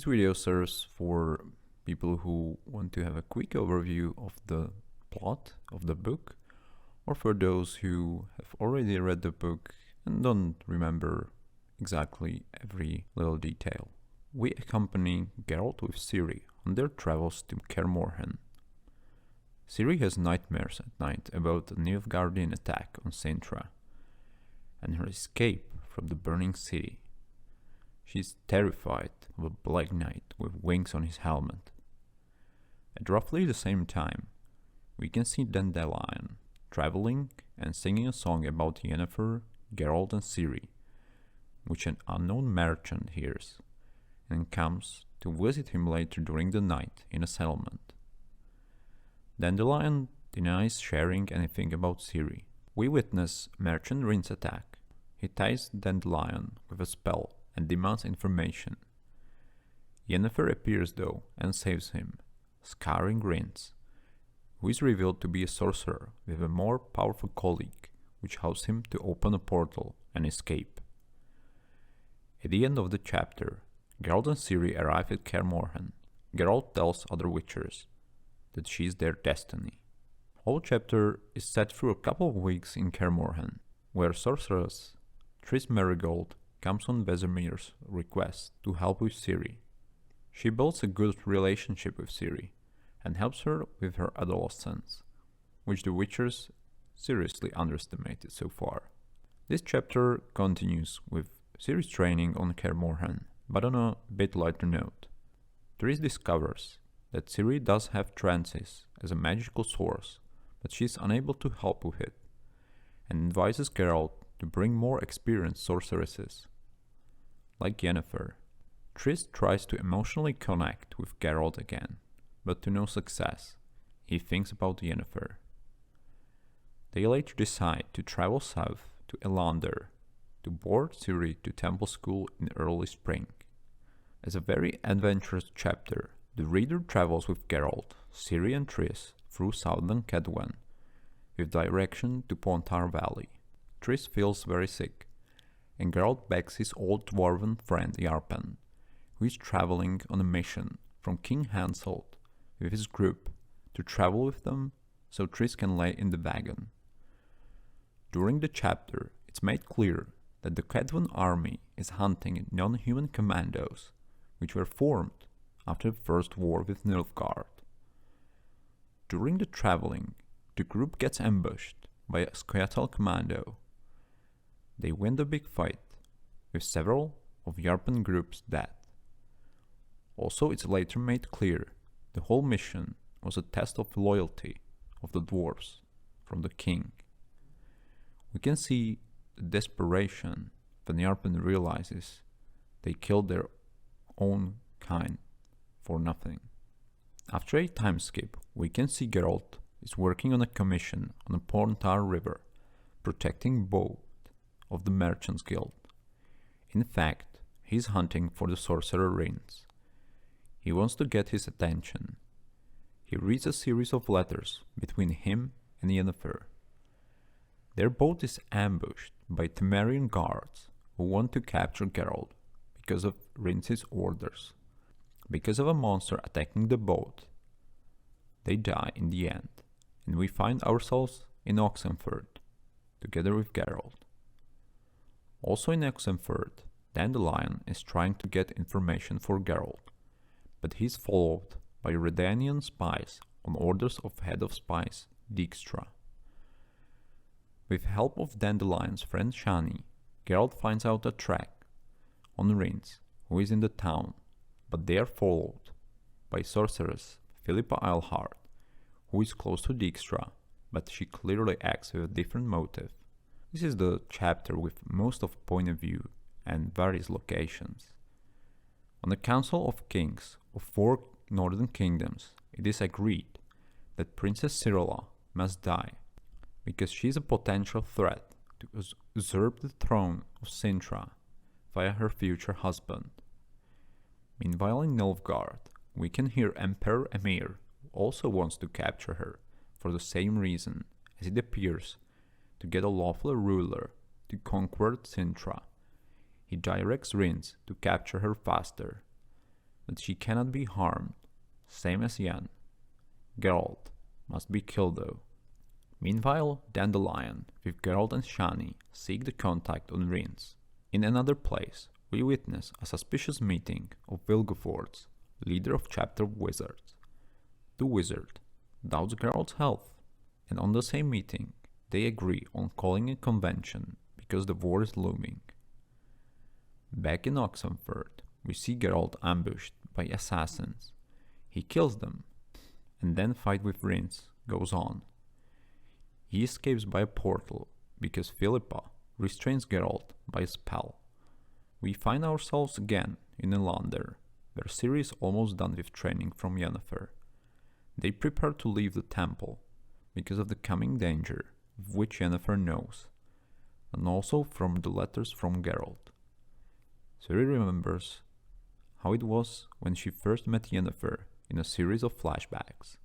This video serves for people who want to have a quick overview of the plot of the book, or for those who have already read the book and don't remember exactly every little detail. We accompany Geralt with Ciri on their travels to Kaer Morhen. Ciri has nightmares at night about a Nilfgaardian attack on Sintra and her escape from the burning city. She is terrified of a black knight with wings on his helmet. At roughly the same time, we can see Dandelion traveling and singing a song about Yennefer, Geralt and Ciri, which an unknown merchant hears and comes to visit him later during the night in a settlement. Dandelion denies sharing anything about Ciri. We witness Merchant Rin's attack. He ties Dandelion with a spell and demands information. Yennefer appears though and saves him, scarring Rince, who is revealed to be a sorcerer with a more powerful colleague, which helps him to open a portal and escape. At the end of the chapter, Geralt and Ciri arrive at Kaer Morhen. Geralt tells other Witchers that she is their destiny. The whole chapter is set through a couple of weeks in Kaer Morhen, where sorceress Triss Merigold comes on Vesemir's request to help with Ciri. She builds a good relationship with Ciri and helps her with her adolescence, which the Witchers seriously underestimated so far. This chapter continues with Ciri's training on Kaer Morhen, but on a bit lighter note. Triss discovers that Ciri does have trances as a magical source, but she is unable to help with it, and advises Geralt to bring more experienced sorceresses, like Yennefer. Triss tries to emotionally connect with Geralt again, but to no success. He thinks about Yennefer. They later decide to travel south to Elander to board Ciri to temple school in early spring. As a very adventurous chapter, the reader travels with Geralt, Ciri and Triss through southern Cadwen, with direction to Pontar Valley. Triss feels very sick, and Geralt begs his old dwarven friend Yarpen, who is traveling on a mission from King Hanseld with his group, to travel with them so Triss can lay in the wagon. During the chapter, it's made clear that the Cadwen army is hunting non-human commandos, which were formed after the First War with Nilfgaard. During the traveling, the group gets ambushed by a Squatel commando. They win the big fight, with several of Yarpen group's dead. Also, it's later made clear the whole mission was a test of loyalty of the dwarves from the king. We can see the desperation when Yarpen realizes they killed their own kind for nothing. After a time skip, we can see Geralt is working on a commission on the Pontar River, protecting both of the Merchants Guild. In fact, he is hunting for the sorcerer Rince. He wants to get his attention. He reads a series of letters between him and Yennefer. Their boat is ambushed by Temerian guards who want to capture Geralt because of Rince's orders. Because of a monster attacking the boat, they die in the end, and we find ourselves in Oxenford, together with Geralt. Also in Oxenford, Dandelion is trying to get information for Geralt, but he is followed by Redanian spies on orders of Head of Spies Dijkstra. With help of Dandelion's friend Shani, Geralt finds out a track on Rince, who is in the town, but they are followed by sorceress Philippa Eilhart, who is close to Dijkstra, but she clearly acts with a different motive. This is the chapter with most of point of view and various locations. On the Council of Kings of 4 northern kingdoms, it is agreed that Princess Cyrilla must die, because she is a potential threat to usurp the throne of Sintra via her future husband. Meanwhile in Nilfgaard, we can hear Emperor Emhyr also wants to capture her for the same reason, as it appears to get a lawful ruler to conquer Sintra. He directs Rince to capture her faster. that she cannot be harmed, same as Yen. Geralt must be killed though. Meanwhile, Dandelion, with Geralt and Shani, seek the contact on Rince. In another place, we witness a suspicious meeting of Vilgefortz, leader of Chapter of Wizards. The wizard doubts Geralt's health, and on the same meeting, they agree on calling a convention because the war is looming. Back in Oxenford, we see Geralt ambushed by assassins. He kills them, and then fight with Rince goes on. He escapes by a portal because Philippa restrains Geralt by a spell. We find ourselves again in Elander, where Ciri is almost done with training from Yennefer. They prepare to leave the temple because of the coming danger, of which Yennefer knows, and also from the letters from Geralt. Ciri remembers how it was when she first met Yennefer in a series of flashbacks,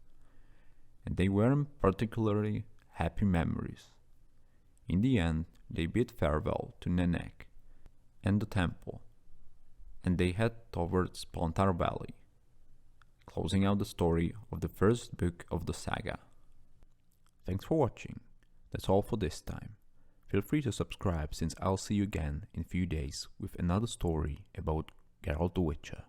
and they weren't particularly happy memories. In the end, they bid farewell to Nenek and the temple, and they head towards Plantar Valley, closing out the story of the first book of the saga. Thanks for watching. That's all for this time. Feel free to subscribe since I'll see you again in a few days with another story about Geralt the Witcher.